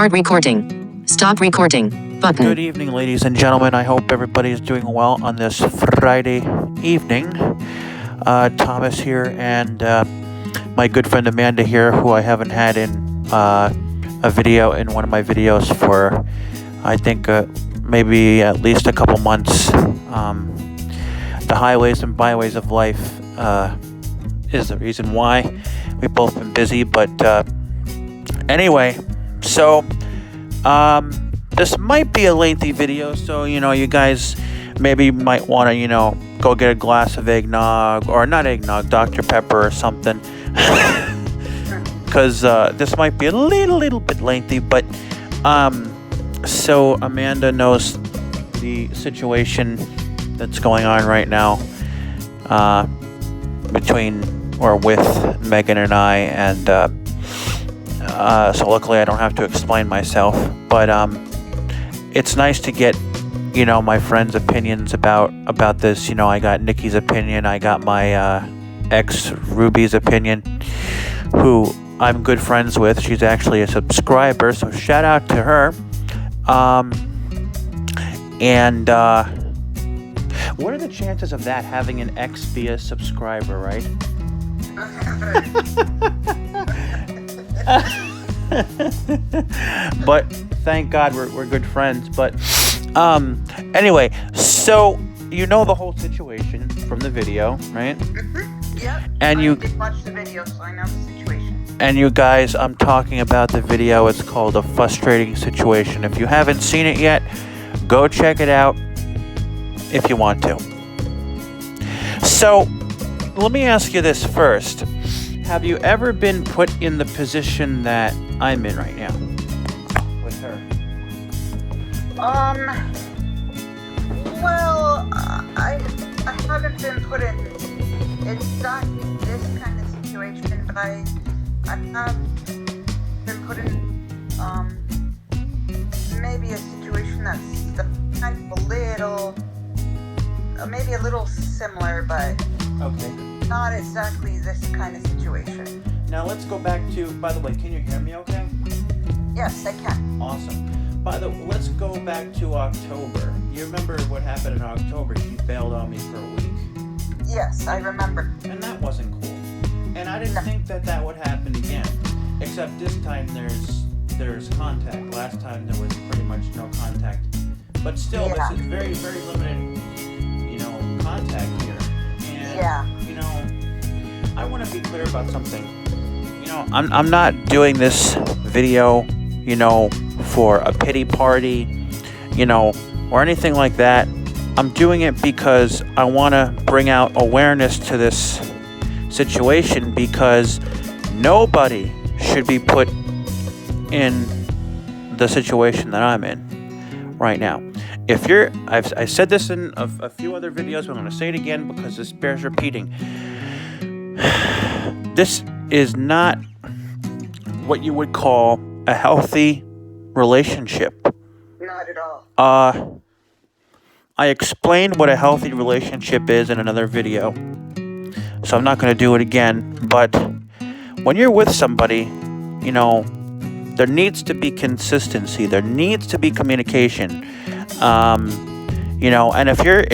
Start recording. Stop recording. Button. Good evening, ladies and gentlemen. I hope everybody is doing well on this Friday evening. Thomas here and my good friend Amanda here, who I haven't had in a video in one of my videos for, I think, maybe at least a couple months. The highways and byways of life is the reason why. We've both been busy, but anyway, so this might be a lengthy video, so you guys maybe might want to go get a glass of eggnog, or not eggnog, Dr. Pepper or something, because this might be a little bit lengthy. But so Amanda knows the situation that's going on right now between or with Megan and I, and so luckily I don't have to explain myself, but it's nice to get my friends' opinions about this. I got Nikki's opinion, I got my ex Ruby's opinion, who I'm good friends with. She's actually a subscriber, so shout out to her. And what are the chances of that, having an ex be a subscriber, right? But thank God we're good friends. But anyway, so the whole situation from the video, right? Mm-hmm. Yep. And I did watch the video, so I know the situation. And you guys, I'm talking about the video. It's called A Frustrating Situation. If you haven't seen it yet, go check it out if you want to. So let me ask you this first. Have you ever been put in the position that I'm in right now with her? Well, I haven't been put in exactly this kind of situation, but I have been put in, maybe a situation that's kind of maybe a little similar, but Okay. not exactly this kind of situation. Now let's go back to, by the way, can you hear me okay? Yes, I can. Awesome. Let's go back to October. You remember what happened in October? She bailed on me for a week. Yes, I remember. And that wasn't cool. And I didn't think that would happen again. Except this time there's contact. Last time there was pretty much no contact. But still, Yeah. This is very, very limited, contact here. And, I want to be clear about something. I'm not doing this video, for a pity party, or anything like that. I'm doing it because I want to bring out awareness to this situation, because nobody should be put in the situation that I'm in right now. I said this in a few other videos, but I'm going to say it again because this bears repeating. This is not what you would call a healthy relationship. Not at all. I explained what a healthy relationship is in another video, so I'm not going to do it again. But when you're with somebody, there needs to be consistency. There needs to be communication. And if you're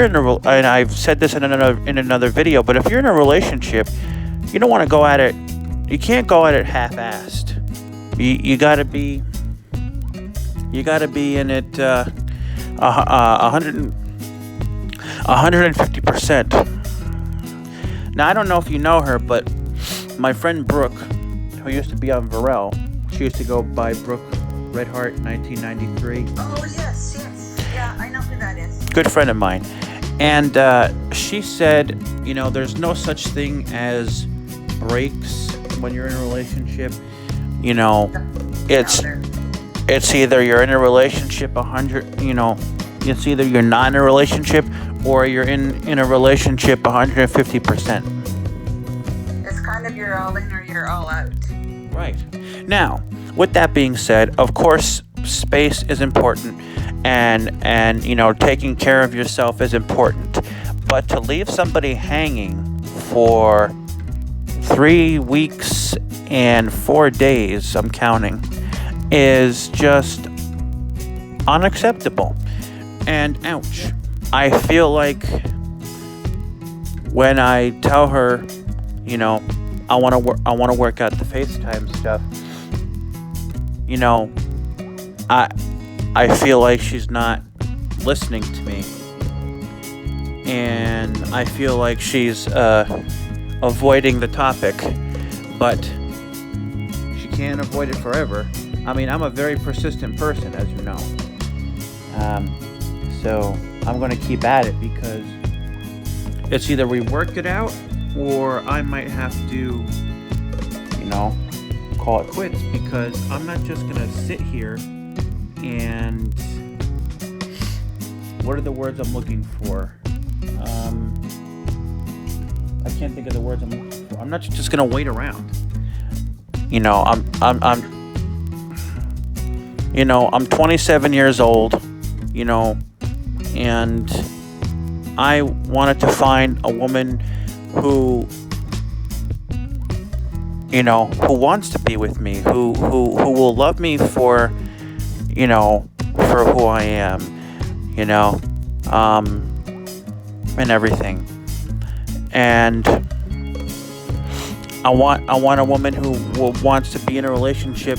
in and I've said this in another video, but if you're in a relationship, you don't want to go at it. You can't go at it half-assed. You gotta be in it 150%. Now I don't know if you know her, but my friend Brooke, who used to be on Varel, she used to go by Brooke Redheart 1993. Oh, yes. Yeah, I know who that is. Good friend of mine. And she said, there's no such thing as breaks when you're in a relationship. It's either you're in a relationship 100, it's either you're not in a relationship or you're in a relationship 150%. It's kind of you're all in or you're all out. Right. Now, with that being said, of course, space is important, and taking care of yourself is important. But to leave somebody hanging for 3 weeks and 4 days, I'm counting, is just unacceptable. And ouch. I feel like when I tell her, I want to work out the FaceTime stuff, I feel like she's not listening to me. And I feel like she's avoiding the topic, but she can't avoid it forever. I mean, I'm a very persistent person, as you know. So I'm going to keep at it because it's either we work it out or I might have to, call it quits, because I'm not just going to sit here and, what are the words I'm looking for? I can't think of the words I'm looking for. I'm not just going to wait around. I'm 27 years old, and I wanted to find a woman who wants to be with me, who will love me for, for who I am, and everything. And I want a woman who wants to be in a relationship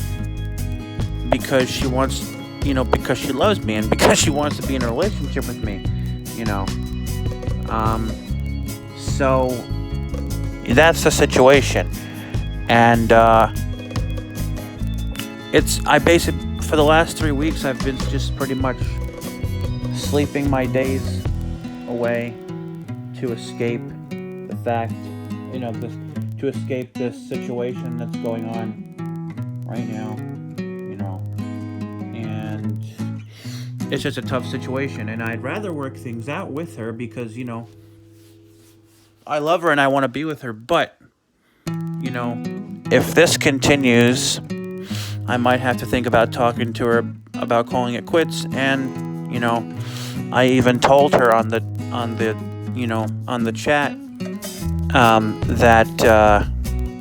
because she wants, because she loves me and because she wants to be in a relationship with me, So that's the situation. And for the last 3 weeks, I've been just pretty much sleeping my days away to escape the fact, to escape this situation that's going on right now, and it's just a tough situation, and I'd rather work things out with her because, I love her and I want to be with her, but, if this continues, I might have to think about talking to her about calling it quits. And, I even told her on the chat, that,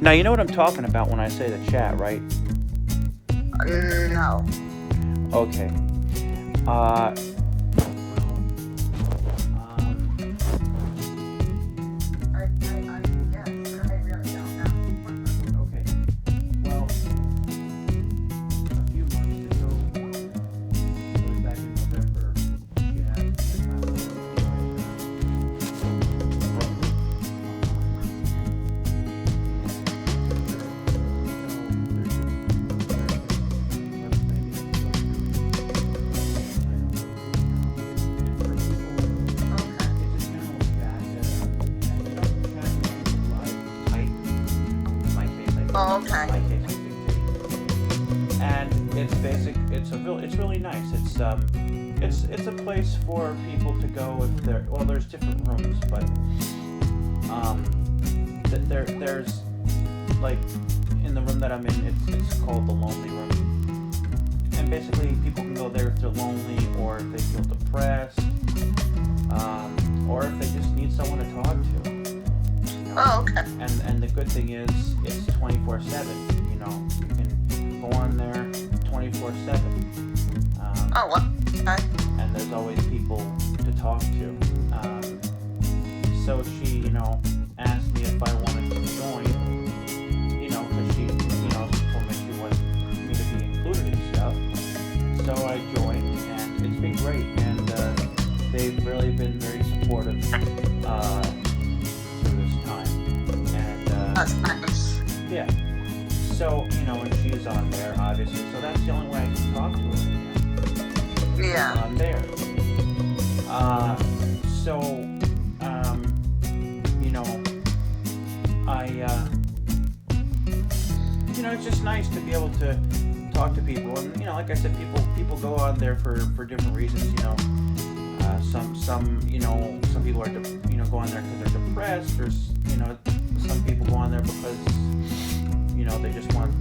now you know what I'm talking about when I say the chat, right? No. Okay. Yes, I really don't know. Okay. Well, a few months ago, it was back in November, she asked me Oh, okay. And it's really nice. It's a place for people to go if there's different rooms, but there's like in the room that I'm in, it's called the lonely room, and basically people can go there if they're lonely or if they feel depressed, or if they just need someone to talk to. Oh, okay. And the good thing is it's 24/7. You can go on there 24/7. Oh, well, okay. And there's always people to talk to. So she, asked me if I wanted to join. Because she, told me she wanted me to be included and stuff. So I joined, and it's been great. And they've really been very supportive. That's nice. Yeah. So, and she's on there, obviously. So that's the only way I can talk to her right now. Yeah. On there. It's just nice to be able to talk to people. And, like I said, people go on there for different reasons, some people are, go on there because they're depressed, or, some people go on there because, they just want,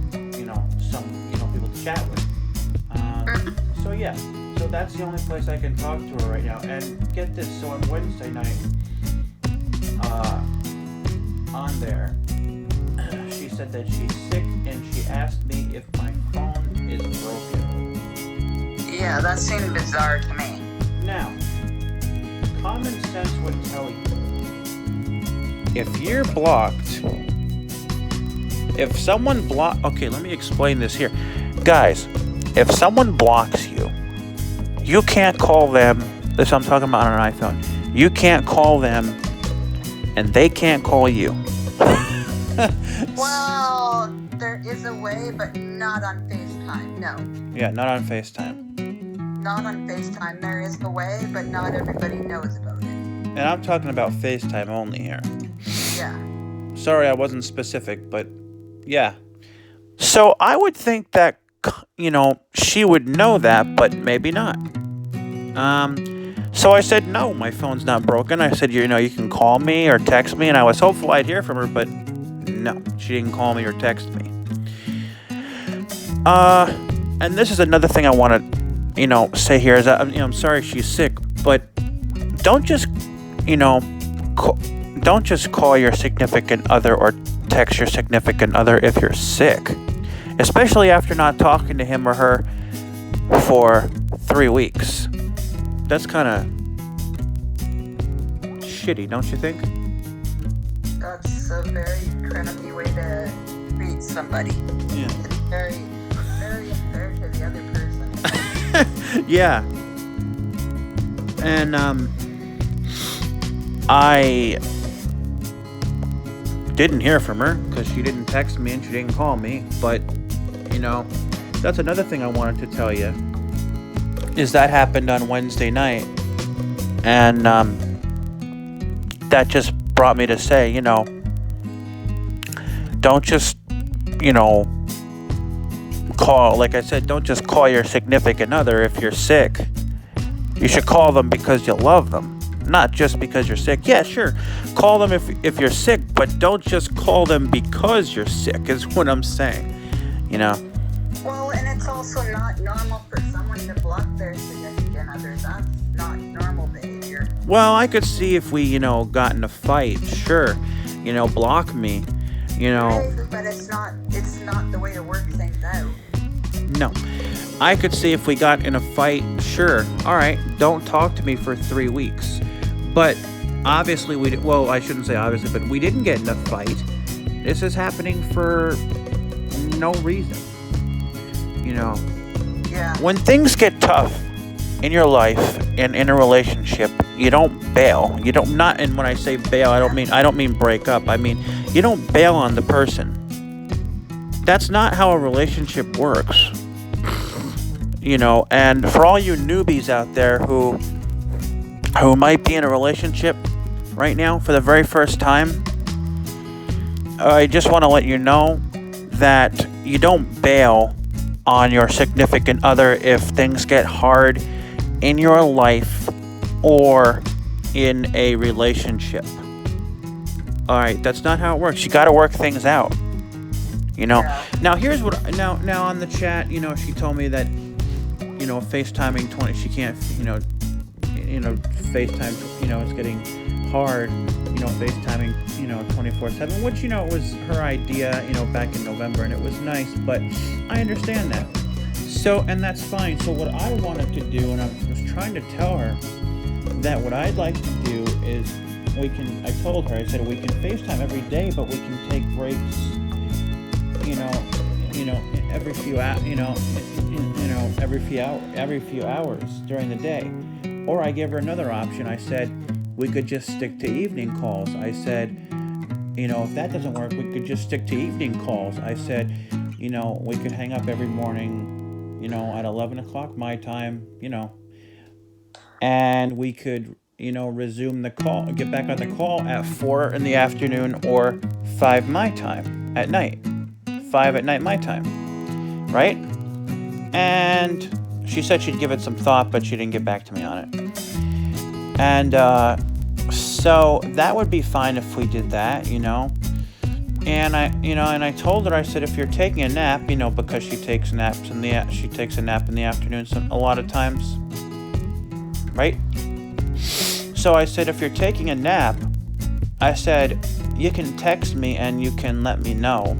some, people to chat with. So that's the only place I can talk to her right now. And get this, so on Wednesday night, on there, she said that she's sick, and she asked me if my phone is broken. Yeah, that seemed bizarre to me. Now, common sense would tell you, if you're blocked, if someone okay, let me explain this here. Guys, if someone blocks you, you can't call them, this I'm talking about on an iPhone, you can't call them and they can't call you. Well, there is a way, but not on FaceTime, no. Yeah, not on FaceTime. Not on FaceTime. There is a way, but not everybody knows about it. And I'm talking about FaceTime only here. Yeah. Sorry I wasn't specific, but yeah. So I would think that, she would know that, but maybe not. So I said, no, my phone's not broken. I said, you can call me or text me, and I was hopeful I'd hear from her, but no, she didn't call me or text me. And this is another thing I want to, say here is that, I'm sorry she's sick, but don't just, don't just call your significant other or text your significant other if you're sick, especially after not talking to him or her for 3 weeks. That's kind of shitty, don't you think? That's a very crappy way to treat somebody. Yeah. It's very, very unfair to the other person. Yeah. And I didn't hear from her because she didn't text me and she didn't call me. But, that's another thing I wanted to tell you. Is that happened on Wednesday night. And that just brought me to say, don't just, call, like I said, don't just call your significant other if you're sick. You should call them because you love them, not just because you're sick. Yeah, sure, call them if you're sick, but don't just call them because you're sick, is what I'm saying, Well, and it's also not normal for someone to block their significant other. That's not normal behavior. Well, I could see if we, got in a fight, sure, block me, Right, but it's not the way to work things out. No. I could see if we got in a fight, sure, alright, don't talk to me for 3 weeks. But obviously I shouldn't say obviously, but we didn't get in a fight. This is happening for no reason. Yeah. When things get tough in your life and in a relationship, you don't bail. You don't not and when I say bail, I don't mean break up. I mean you don't bail on the person. That's not how a relationship works. And for all you newbies out there who might be in a relationship right now for the very first time, I just want to let you know that you don't bail on your significant other if things get hard in your life or in a relationship. Alright, that's not how it works. You gotta work things out. Yeah. Now here's what now on the chat, she told me that FaceTiming 20 she can't FaceTime, it's getting hard, FaceTiming, 24/7, which it was her idea, back in November, and it was nice, but I understand that. So, and that's fine. So what I wanted to do, and I was trying to tell her that what I'd like to do is I told her, I said we can FaceTime every day, but we can take breaks, every few every few hours during the day. Or I gave her another option. I said we could just stick to evening calls. I said, if that doesn't work, we could just stick to evening calls. I said, we could hang up every morning, at 11 o'clock my time, and we could, resume the call, get back on the call at 4 in the afternoon or 5 my time at night. 5 at night my time, right? And she said she'd give it some thought, but she didn't get back to me on it. And so that would be fine if we did that, And I told her, I said, if you're taking a nap, because she takes naps she takes a nap in the afternoon a lot of times, right? So I said, if you're taking a nap, I said, you can text me and you can let me know.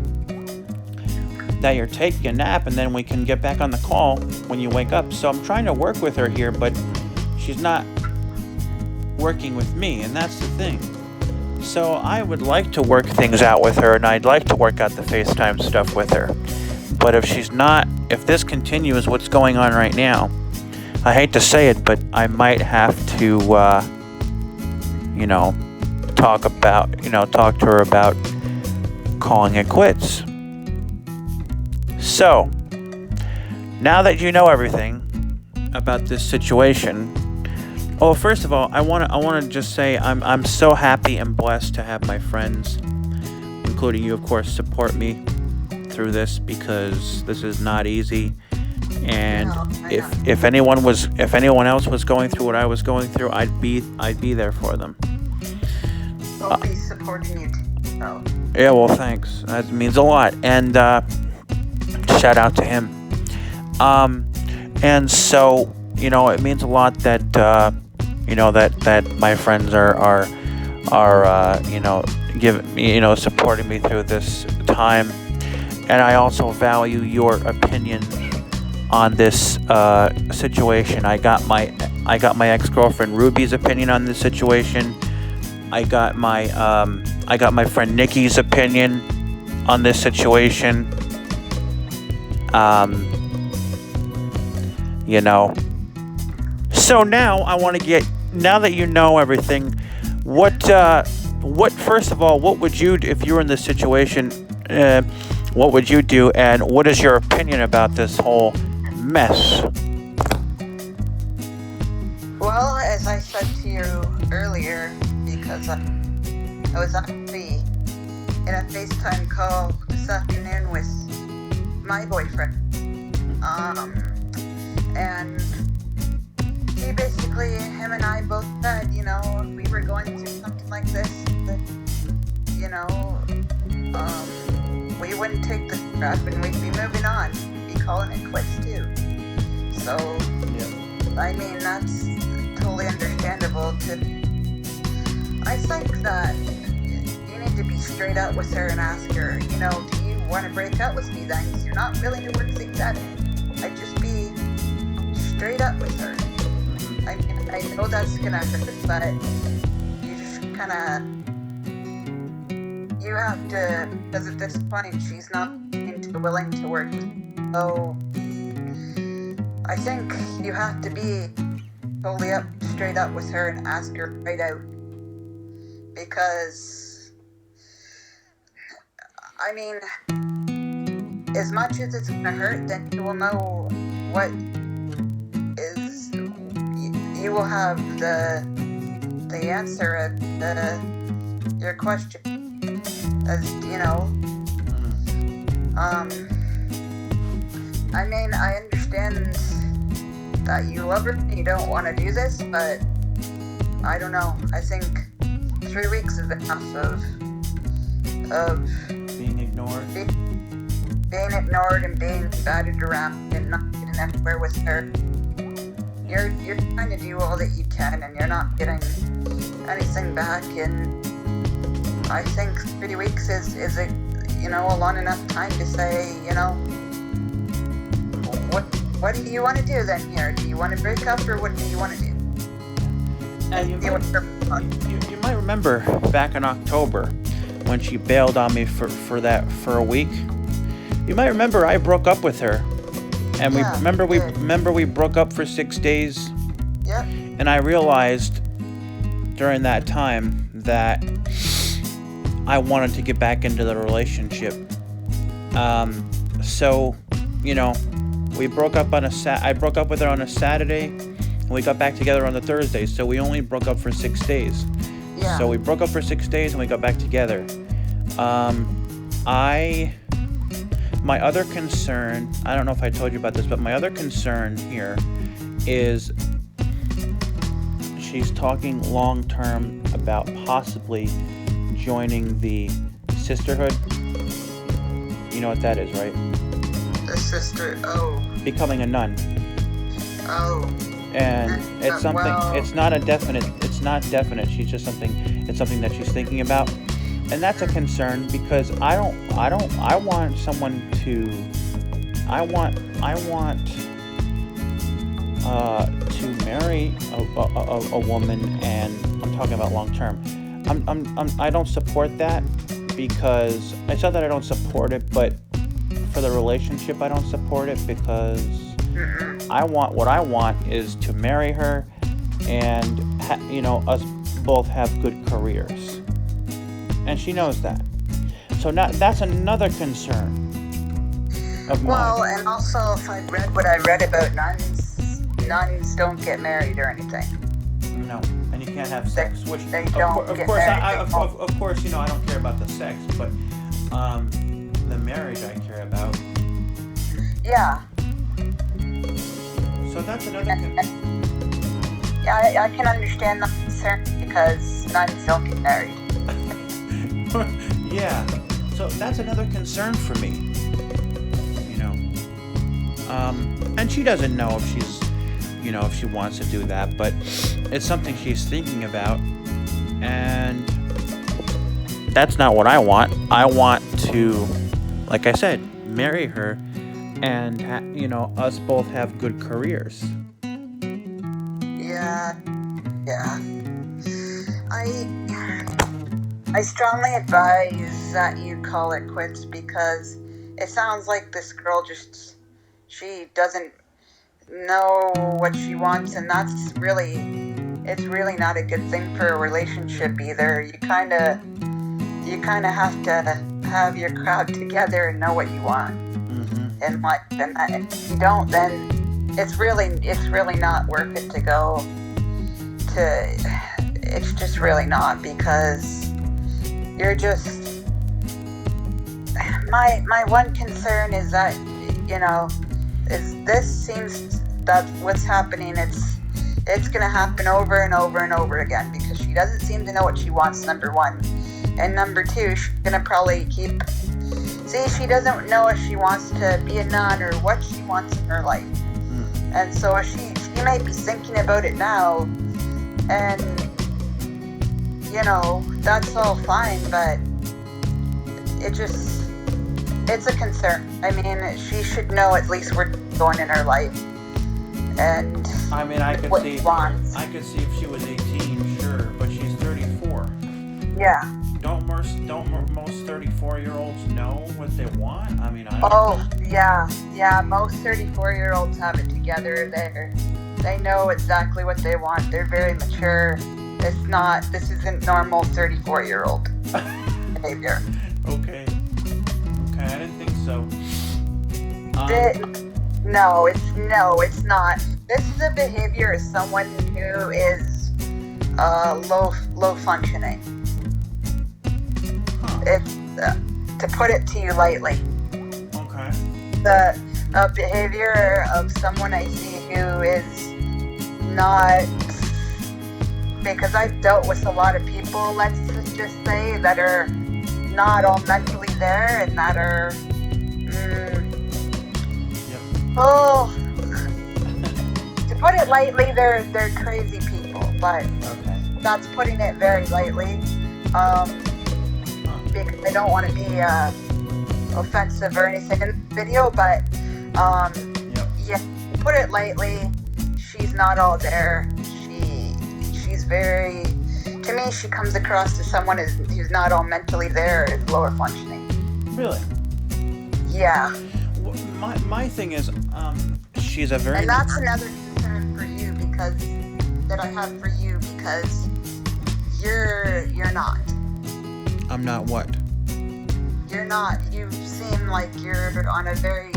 that you're taking a nap, and then we can get back on the call when you wake up. So I'm trying to work with her here, but she's not working with me, and that's the thing. So I would like to work things out with her, and I'd like to work out the FaceTime stuff with her. But if this continues what's going on right now, I hate to say it, but I might have to, talk to her about calling it quits. So, now that you know everything about this situation, well, first of all, I want to just say I'm so happy and blessed to have my friends, including you, of course, support me through this, because this is not easy. And if anyone else was going through what I was going through, I'd be there for them. I'll be supporting you too. So. Yeah, well, thanks. That means a lot. And shout out to him. And so, it means a lot that that my friends are supporting me through this time. And I also value your opinion on this situation. I got my ex-girlfriend Ruby's opinion on this situation. I got my friend Nikki's opinion on this situation. So now I want to now that you know everything, what first of all, what would you, if you were in this situation, what would you do, and what is your opinion about this whole mess? Well, as I said to you earlier, because I was actually in a FaceTime call this afternoon with my boyfriend, and he basically, him and I both said, if we were going through something like this, that, we wouldn't take the crap and we'd be moving on. We'd be calling it quits too. So, I mean, that's totally understandable. I think that you need to be straight up with her and ask her, do you want to break up with me then? Because you're not willing to work things out. I'd just be straight up with her. I mean, I know that's gonna hurt, but you just you have to, because at this point she's not willing to work. So I think you have to be totally straight up with her and ask her right out. Because, I mean, as much as it's gonna hurt, then you will know what is, you will have the answer at your question, as I mean, I understand that you love her and you don't want to do this, but I don't know. I think 3 weeks is enough of being ignored. Being ignored and being batted around and not getting anywhere with her. You're trying to do all that you can and you're not getting anything back, and I think 3 weeks is a long enough time to say, what do you want to do then here? Do you want to break up, or what do you want to do? And you might remember back in October when she bailed on me for a week. You might remember I broke up with her, and we broke up for 6 days. Yeah. And I realized during that time that I wanted to get back into the relationship. So, we broke up I broke up with her on a Saturday, and we got back together on the Thursday. So we only broke up for 6 days. Yeah. So we broke up for 6 days and we got back together. My other concern, I don't know if I told you about this, but my other concern here is she's talking long term about possibly joining the sisterhood. You know what that is, right? The sister, Becoming a nun. And it's something, it's not definite, it's something that she's thinking about. and that's a concern because I want someone to, I want to marry a woman, and I'm talking about long term. I don't support that because it's not that I don't support it, but for the relationship I don't support it because what I want is to marry her, and us both have good careers, and she knows that. So that's another concern of mine. Well, and also if I read what I read about nuns don't get married or anything. No, and you can't have sex. Which they don't of get course, married. of course, I don't care about the sex, but the marriage I care about. Yeah. So that's another. Yeah, I can understand the concern because nuns don't get married. Yeah. So that's another concern for me. And she doesn't know if she's, if she wants to do that, but it's something she's thinking about, and that's not what I want. I want to, like I said, marry her, and us both have good careers. Yeah. I strongly advise that you call it quits because it sounds like this girl she doesn't know what she wants, and it's really not a good thing for a relationship either. You kind of have to have your crowd together and know what you want. And if you don't, then it's really not worth it to go to. It's just really not, because you're just. My one concern is that this seems that what's happening. It's gonna happen over and over and over again because she doesn't seem to know what she wants. Number one, and number two, she's gonna probably keep. See, she doesn't know if she wants to be a nun or what she wants in her life. And so she might be thinking about it now, and that's all fine, but it's a concern. I mean, she should know at least where she's going in her life, and I mean, I could what see she wants. I could see if she was 18, sure, but she's 34. Yeah. Don't most 34-year-olds know what they want? I mean, yeah. Most 34-year-olds have it together. They know exactly what they want. They're very mature. This isn't normal 34-year-old behavior. Okay, I didn't think so. No, it's not. This is a behavior of someone who is low functioning. It's to put it to you lightly. Okay. The behavior of someone I see who is not, because I've dealt with a lot of people, let's just say, that are not all mentally there and that are to put it lightly, they're crazy people, but that's putting it very lightly. Because I don't want to be offensive or anything in the video, but yeah, put it lightly, she's not all there. She's very, to me, she comes across as someone who's not all mentally there, is lower functioning. Really? Yeah. My thing is, she's a very. And that's another concern for you that I have for you, because you're not. I'm not what? You're not. You seem like you're on a very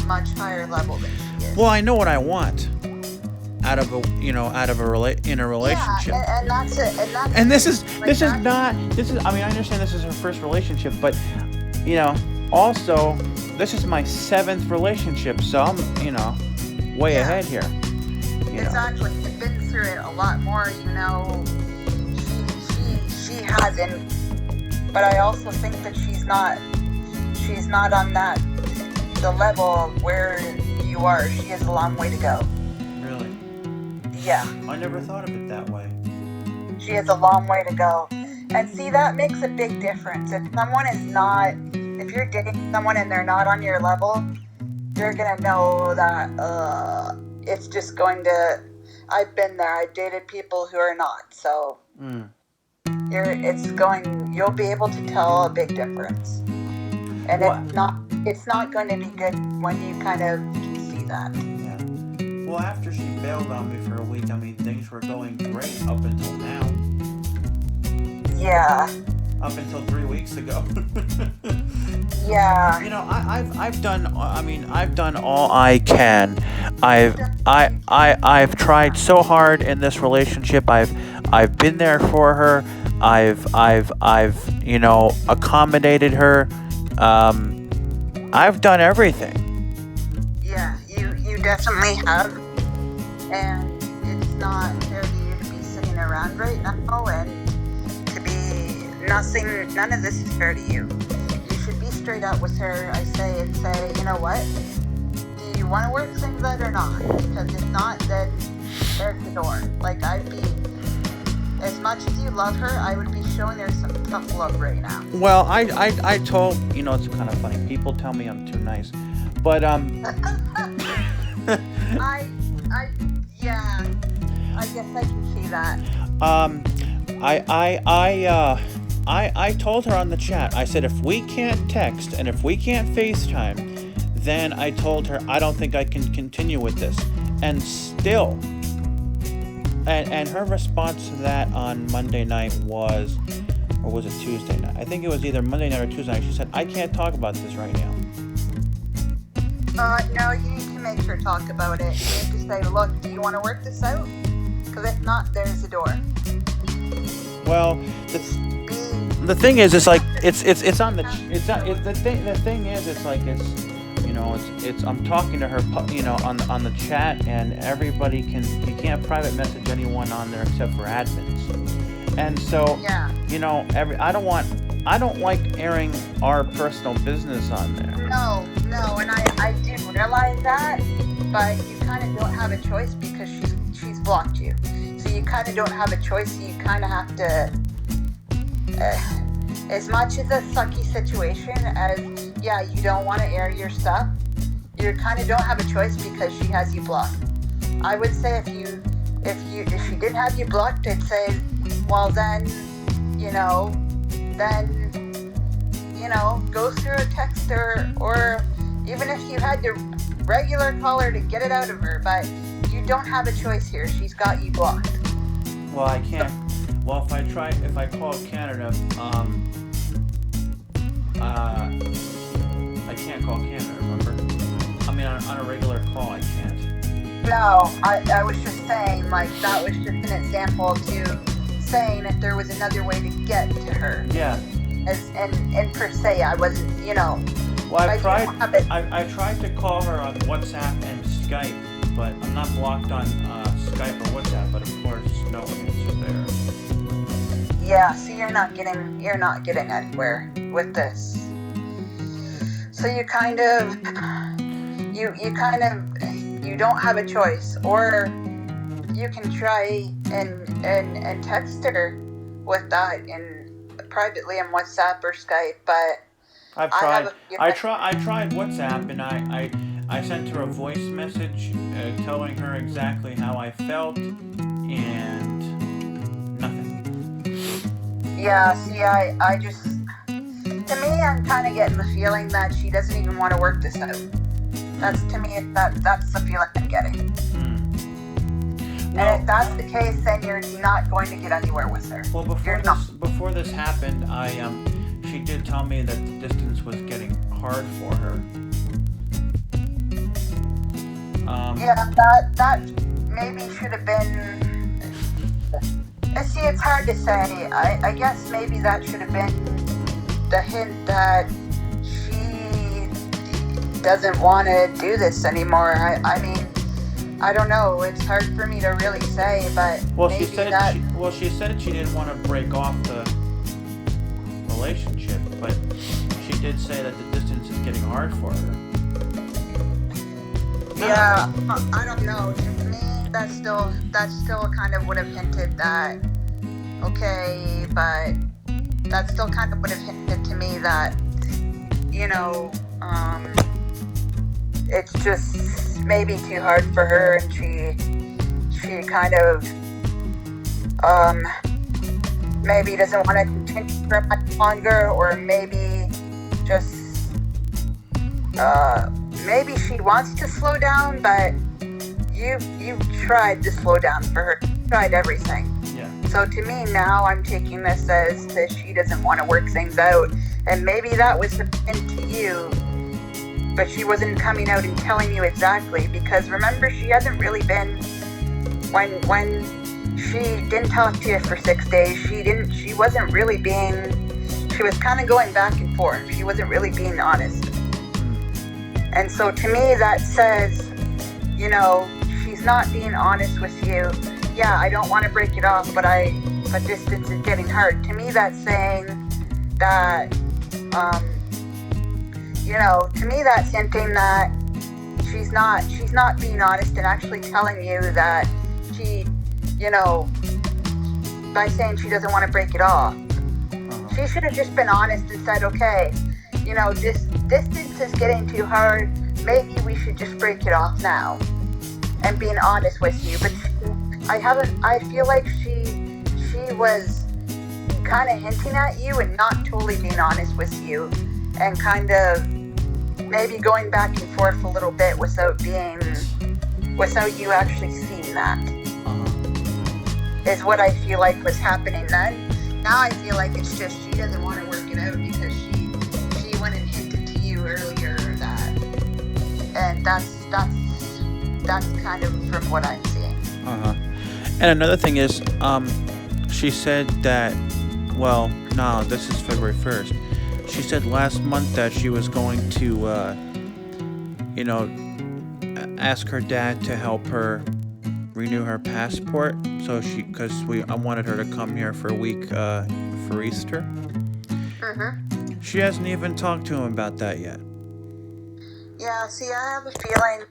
much higher level than she is. Well, I know what I want in a relationship. Yeah, and that's it. And this is. I mean, I understand this is her first relationship, but also this is my 7th relationship, so I'm way ahead here. Exactly. You've been through it a lot more. She hasn't. But I also think that she's not on the level where you are. She has a long way to go. Really? Yeah. I never thought of it that way. She has a long way to go. And see, that makes a big difference. If you're dating someone and they're not on your level, you're gonna know that it's just going to. I've been there. I've dated people who are not. So you'll be able to tell a big difference. And it's not going to be good when you kind of can see that. Yeah. Well, after she bailed on me for a week, I mean, things were going great up until now. Yeah. Up until 3 weeks ago. Yeah. You know, I've done all I can. I've tried so hard in this relationship. I've been there for her. I've accommodated her. I've done everything. Yeah, you definitely have. And it's not fair to you to be sitting around right now and to be none of this is fair to you. You should be straight up with her, I say, and say, you know what? Do you want to work things out or not? Because if not, then there's the door. Like, as much as you love her, I would be showing her some tough love right now. Well, I told, it's kind of funny. People tell me I'm too nice, but yeah, I guess I can see that. I told her on the chat. I said if we can't text and if we can't FaceTime, then I told her I don't think I can continue with this. And still. And her response to that on Monday night was, or was it Tuesday night? I think it was either Monday night or Tuesday night. She said, I can't talk about this right now. No, you need to make sure talk about it. You need to say, look, do you want to work this out? Because if not, there's the door. Well, the thing is, it's like, it's on the, the thing is, it's like, it's I'm talking to her, on the chat, and everybody you can't private message anyone on there except for admins. And so, yeah. I don't like airing our personal business on there. No, and I do realize that, but you kind of don't have a choice because she's blocked you. So you kind of don't have a choice. So you kind of have to, as much as a sucky situation as, yeah, you don't want to air your stuff, you kind of don't have a choice because she has you blocked. I would say if she didn't have you blocked, I'd say, well then, go through a text or even if you had to regular call her to get it out of her, but you don't have a choice here. She's got you blocked. Well, I can't. Well, if I call Canada, I can't call Canada, remember? I mean, on a regular call, I can't. No, I was just saying, like, that was just an example to saying if there was another way to get to her. Yeah. And per se, I wasn't, Well, I tried to call her on WhatsApp and Skype, but I'm not blocked on Skype or WhatsApp, but of course, no answer there. Yeah, so you're not getting anywhere with this. So you kind of, you don't have a choice, or you can try and text her with that privately on WhatsApp or Skype, but I tried WhatsApp, and I sent her a voice message telling her exactly how I felt, and nothing. Yeah, see, I just, to me, I'm kind of getting the feeling that she doesn't even want to work this out. That's, to me, that's the feeling I'm getting. And if that's the case, then you're not going to get anywhere with her. Well, before this happened, she did tell me that the distance was getting hard for her. Yeah, that maybe should have been. See, it's hard to say. I guess maybe that should have been the hint that she doesn't want to do this anymore. I mean, I don't know. It's hard for me to really say, but she said she didn't want to break off the relationship, but she did say that the distance is getting hard for her. Yeah, I don't know. To me, that still kind of would have hinted that, okay, but that still kind of would have hinted to me that, you know, it's just maybe too hard for her, and she kind of maybe doesn't want to continue for much longer, or maybe just maybe she wants to slow down, but you've tried to slow down for her, tried everything. Yeah. So to me now, I'm taking this as that she doesn't want to work things out, and maybe that was the hint to you, but she wasn't coming out and telling you exactly, because remember, she hasn't really been, when she didn't talk to you for 6 days, she wasn't really being, she was kind of going back and forth. She wasn't really being honest. And so to me that says, you know, she's not being honest with you. Yeah, I don't want to break it off, but distance is getting hard. To me that's saying that, you know, to me that's hinting that she's not being honest and actually telling you that she, you know, by saying she doesn't want to break it off. She should have just been honest and said, okay, you know, this distance is getting too hard. Maybe we should just break it off now. And being honest with you. But I feel like she was kind of hinting at you and not totally being honest with you. And kind of maybe going back and forth a little bit without you actually seeing that. Is what I feel like was happening then. Now I feel like it's just she doesn't want to work it out because she went and hinted to you earlier that, and that's kind of from what I'm seeing. And another thing is, she said that, well, no, this is February 1st. She said last month that she was going to, you know, ask her dad to help her renew her passport, so I wanted her to come here for a week for Easter. She hasn't even talked to him about that yet. Yeah, see, I have a feeling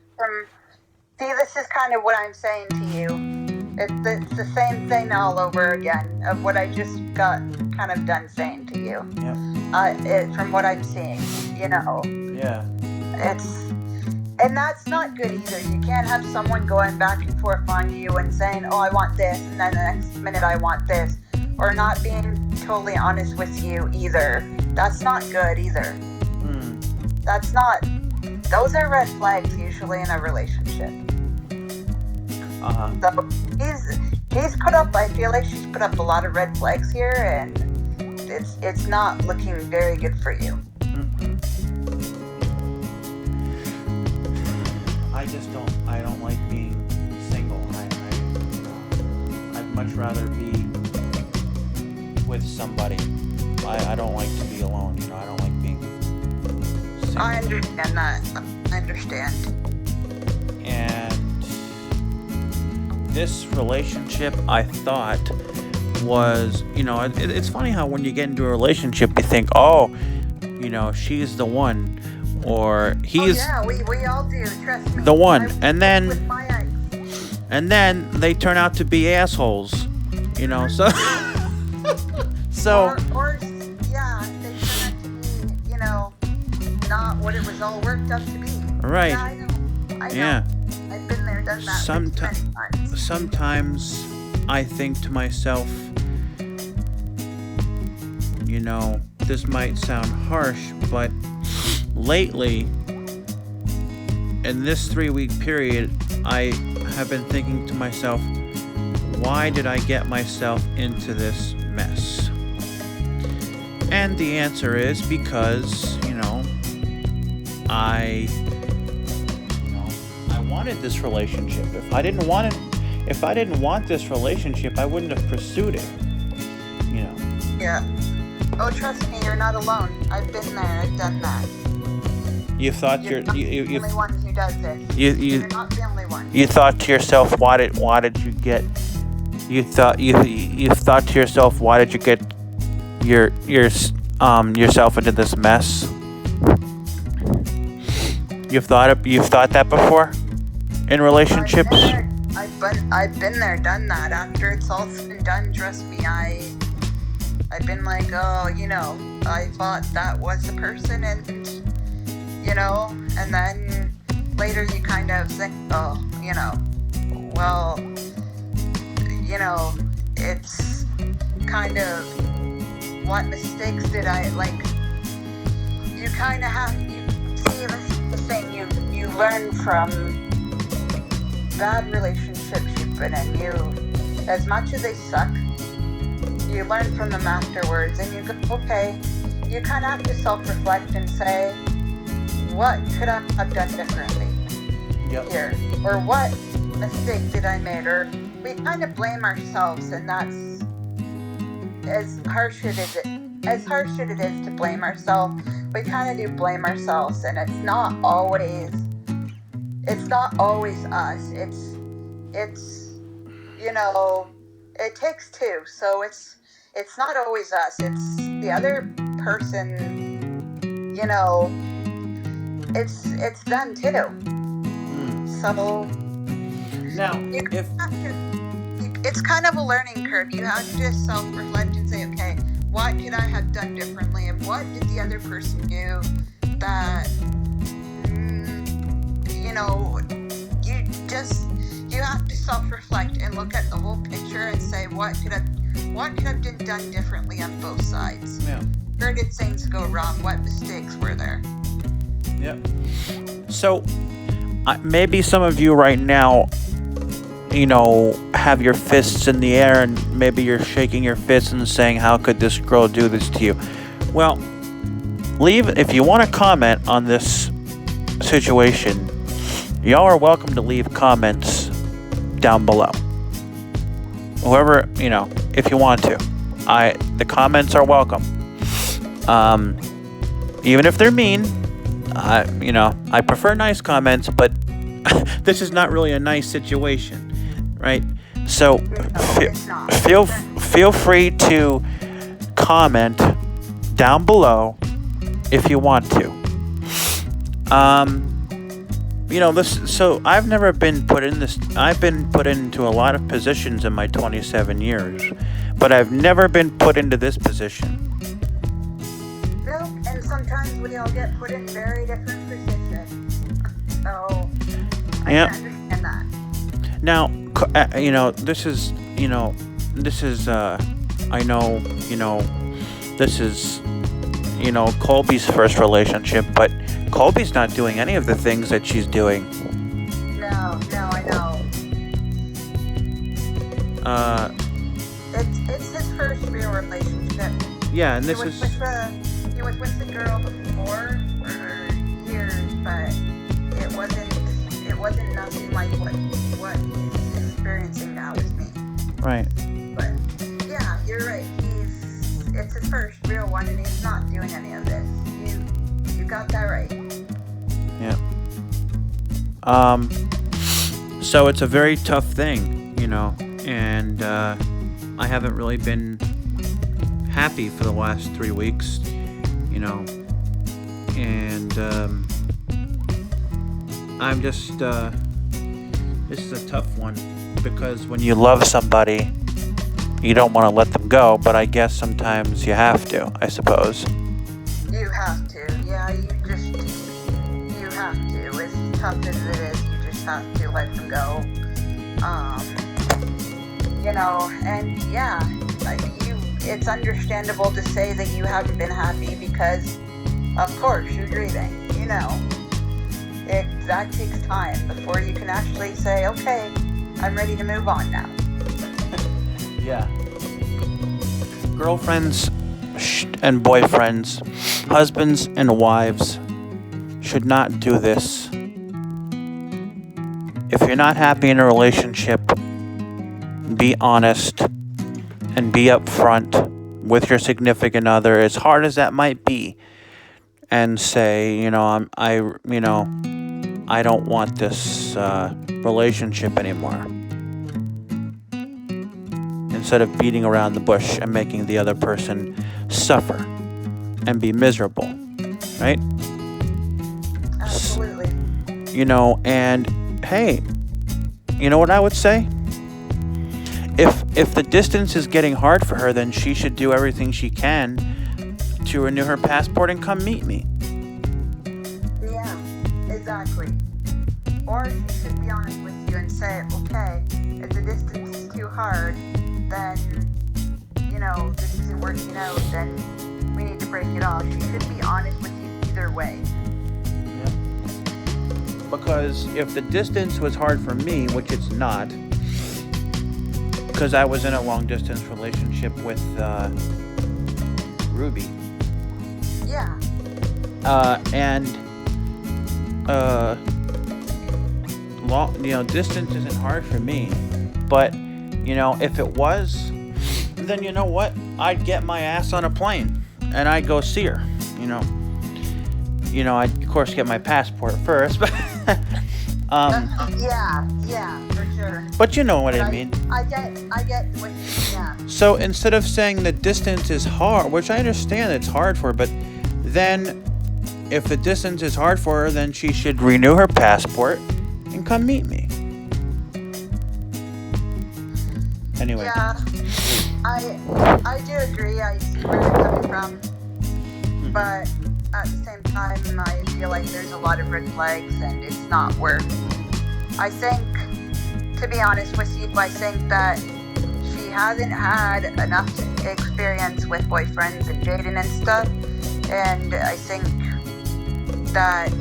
this is kind of what I'm saying to you. It's the same thing all over again of what I just got kind of done saying to you. Yeah. From what I'm seeing, you know. Yeah. And that's not good either. You can't have someone going back and forth on you and saying, oh, I want this, and then the next minute I want this, or not being totally honest with you either. That's not good either. Those are red flags usually in a relationship. So he's put up, I feel like she's put up a lot of red flags here, and it's not looking very good for you. I don't like being single. I'd much rather be with somebody. I don't like to be alone, you know, I don't like being single. I understand that. I understand. And this relationship, I thought, was, you know, it's funny how when you get into a relationship, you think, oh, you know, she's the one. Or he's we all do, trust me. the one, and then with my ex. and then they turn out to be assholes, you know. So or yeah, they turn out to be, you know, not what it was all worked up to be. right. Yeah, I know. Yeah. I've been there, done that many times. Sometimes I think to myself, you know, this might sound harsh, but lately, in this 3-week period, I have been thinking to myself, why did I get myself into this mess? And the answer is because, you know, I wanted this relationship. If I didn't want this relationship, I wouldn't have pursued it. You know. Yeah. Oh, trust me, you're not alone. I've been there. I've done that. You thought You're not the only one who does this. You're not the only one. You thought to yourself, why did you get? You thought to yourself, why did you get yourself into this mess? You've thought that before in relationships? I've been there, done that. After it's all said and done, trust me, I've been like, oh, I thought that was the person, and and then later you kind of think, oh, well, it's kind of, what mistakes did I, like, you kind of have, you see the thing, you learn from bad relationships you've been in. As much as they suck, you learn from them afterwards, and you go, okay, you kind of have to self-reflect and say, what could I have done differently here? Or what mistake did I make? Or we kind of blame ourselves, and that's as harsh it is to blame ourselves. We kind of do blame ourselves, and it's not always us. It's it takes two. So it's not always us. It's the other person. It's them too. So Now, it's kind of a learning curve. You have to just self-reflect and say, okay, what could I have done differently, and what did the other person do that you have to self-reflect and look at the whole picture and say, what could have been done differently on both sides? Yeah. Where did things go wrong? What mistakes were there? Yep. So, maybe some of you right now, have your fists in the air, and maybe you're shaking your fists and saying, how could this girl do this to you? Well, if you want to comment on this situation, y'all are welcome to leave comments down below. Whoever, if you want to. The comments are welcome. Even if they're mean, I prefer nice comments, but this is not really a nice situation, right? So feel free to comment down below if you want to. So I've never been put in this. I've been put into a lot of positions in my 27 years, but I've never been put into this position. And sometimes we all get put in very different positions. So I can understand that. Now, this is, I know, this is, Colby's first relationship, but Colby's not doing any of the things that she's doing. No, I know. It's his first real relationship. Yeah, and this He was with the girl before for years, but it wasn't nothing like what he's experiencing now with me. Right. But yeah, you're right. It's his first real one, and he's not doing any of this. You got that right. Yeah. So it's a very tough thing, and I haven't really been happy for the last 3 weeks, and I'm just, this is a tough one, because when you love somebody, you don't want to let them go, but I guess sometimes you have to, I suppose. You have to, yeah, you have to. As tough as it is, you just have to let them go. And yeah, it's understandable to say that you haven't been happy because, of course, you're grieving, that takes time before you can actually say, okay, I'm ready to move on now. Yeah. Girlfriends and boyfriends, husbands and wives should not do this. If you're not happy in a relationship, be honest and be upfront with your significant other, as hard as that might be, and say, I don't want this relationship anymore. Instead of beating around the bush and making the other person suffer and be miserable, right? Absolutely. And hey, you know what I would say? if the distance is getting hard for her, then she should do everything she can to renew her passport and come meet me. Yeah, exactly. Or she should be honest with you and say, okay, if the distance is too hard, then, this isn't working out, then we need to break it off. She should be honest with you either way. Yeah. Because if the distance was hard for me, which it's not, because I was in a long distance relationship with Ruby. Yeah. Distance isn't hard for me, but if it was, then you know what? I'd get my ass on a plane and I'd go see her. I'd of course get my passport first, but yeah, for sure. But you know what I mean. I get what yeah. So instead of saying the distance is hard, which I understand it's hard for her, but then if the distance is hard for her, then she should renew her passport and come meet me. Anyway. Yeah, I do agree. I see where you're coming from, but at the same time, I feel like there's a lot of red flags, and it's not worth. I think, to be honest with you, I think that she hasn't had enough experience with boyfriends and dating and stuff, and I think that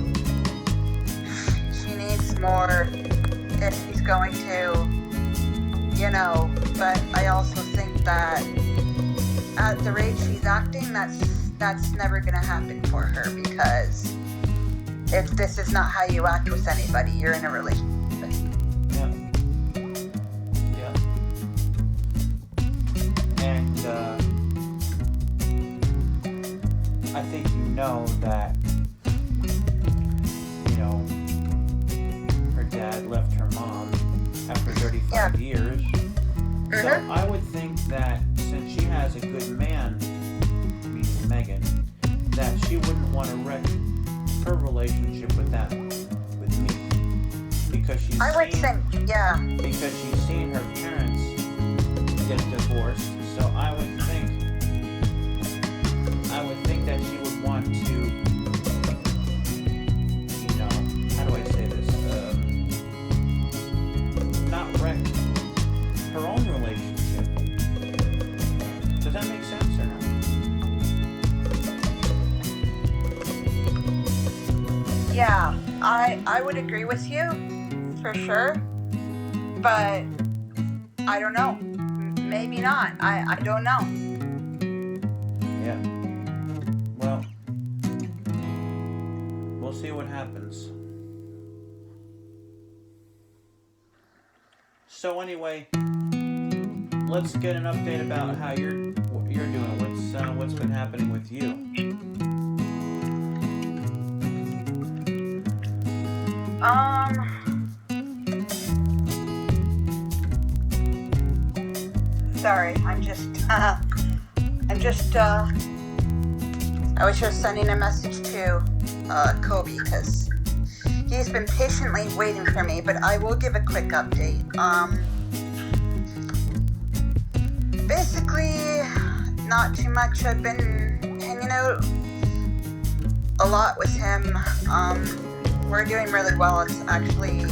she needs more if she's going to, but I also think that at the rate she's acting, that's never going to happen for her, because if this is not how you act with anybody, you're in a relationship. Yeah. And I think that her dad left her mom after 35 years. Mm-hmm. So I would think that since she has a good man, meaning Megan, that she wouldn't want to wreck her relationship with me, because she's seen her parents get divorced. So I would think that she would want to, how do I say this? Not wreck her own relationship. Does that make sense or not? Yeah, I would agree with you, for sure, but I don't know. Maybe not. I don't know. Yeah. Well, we'll see what happens. So anyway, let's get an update about how you're doing. What's been happening with you? Sorry, I was just sending a message to Kobe, because he's been patiently waiting for me, but I will give a quick update. Basically, not too much. I've been hanging out a lot with him. We're doing really well. It's actually,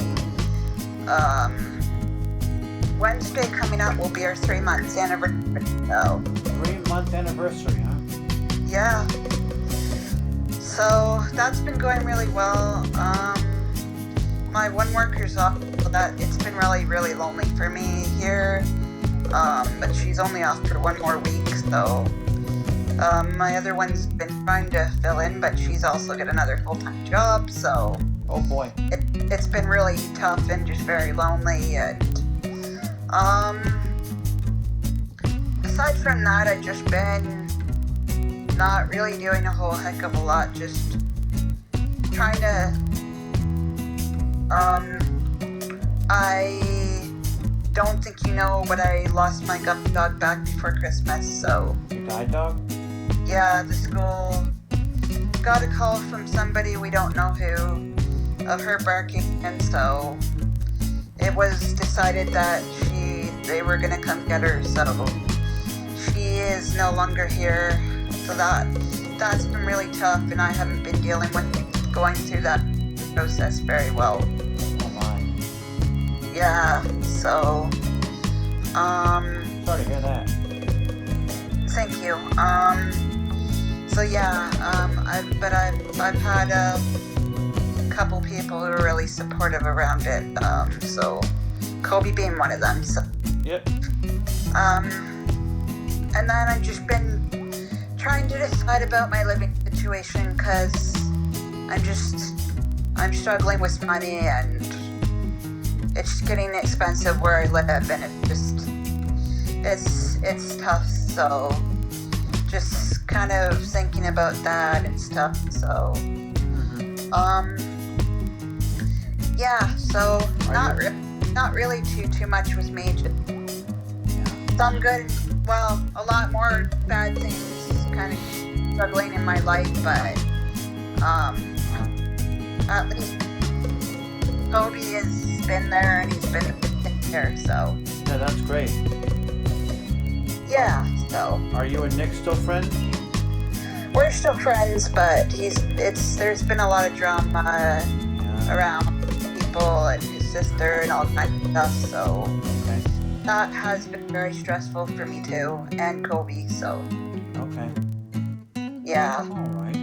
Wednesday coming up will be our 3 months anniversary. So 3-month anniversary, huh? yeah. So that's been going really well. My one worker's off, so that it's been really, really lonely for me here. But she's only off for 1 more week, so my other one's been trying to fill in, but she's also got another full-time job, so oh boy, it's been really tough and just very lonely. And aside from that, I've just been not really doing a whole heck of a lot, just trying to I don't think you know, but I lost my guppy dog back before Christmas, so your guide dog? yeah, the school got a call from somebody, we don't know who, of her barking, and so it was decided that she they were gonna come get her, so she is no longer here. So that's been really tough, and I haven't been going through that process very well. Oh my. Yeah, so Sorry to hear that. thank you. So yeah, I've had a couple people who are really supportive around it. So Kobe being one of them. So Yep. and then I've just been trying to decide about my living situation because I'm struggling with money, and it's getting expensive where I live, and it's tough. So just kind of thinking about that and stuff. So yeah. So not really too much with me. Just some good. Well, a lot more bad things kind of struggling in my life, but at least Kobe has been there and he's been there, so Yeah, that's great. yeah, so Are you and Nick still friends? we're still friends, but there's been a lot of drama around people and his sister and all kinds of stuff, so Okay. that has been very stressful for me too, and Kobe, so Okay. yeah. All right.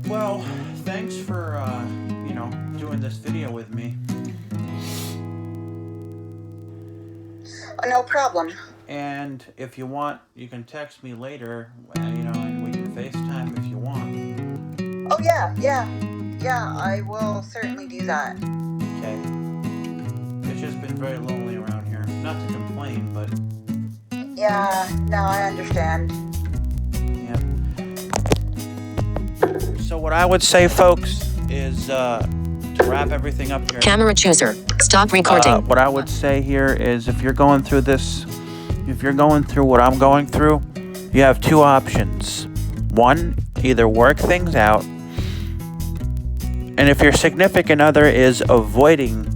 Well, thanks for doing this video with me. No problem. And if you want, you can text me later. And we can FaceTime if you want. Oh yeah, I will certainly do that. Okay. It's just been very lonely around here. Not to complain, but Yeah, no, I understand. yeah. So what I would say, folks, is to wrap everything up here. Camera chooser. Stop recording. What I would say here is if you're going through what I'm going through, you have two options. One, either work things out, and if your significant other is avoiding,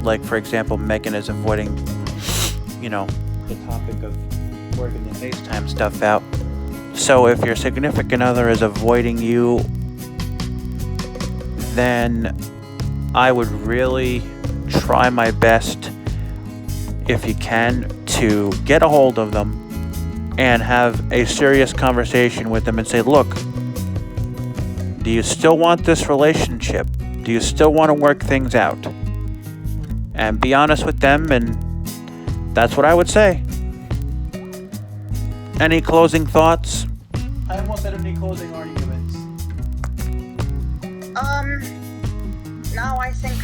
like for example, Megan is avoiding, the topic of working the FaceTime stuff out. So if your significant other is avoiding you, then I would really try my best, if you can, to get a hold of them and have a serious conversation with them and say, look, do you still want this relationship? Do you still want to work things out? And be honest with them, and that's what I would say. Any closing thoughts? I almost had any closing arguments. No, I think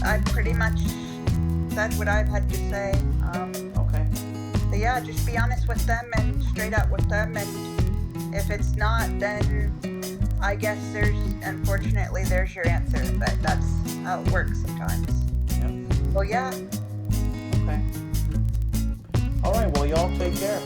I've pretty much said what I've had to say. Okay. So yeah, just be honest with them and straight up with them, and if it's not, then I guess unfortunately there's your answer, but that's how it works sometimes. Yep. Well, yeah. Okay. All right. Well, y'all take care.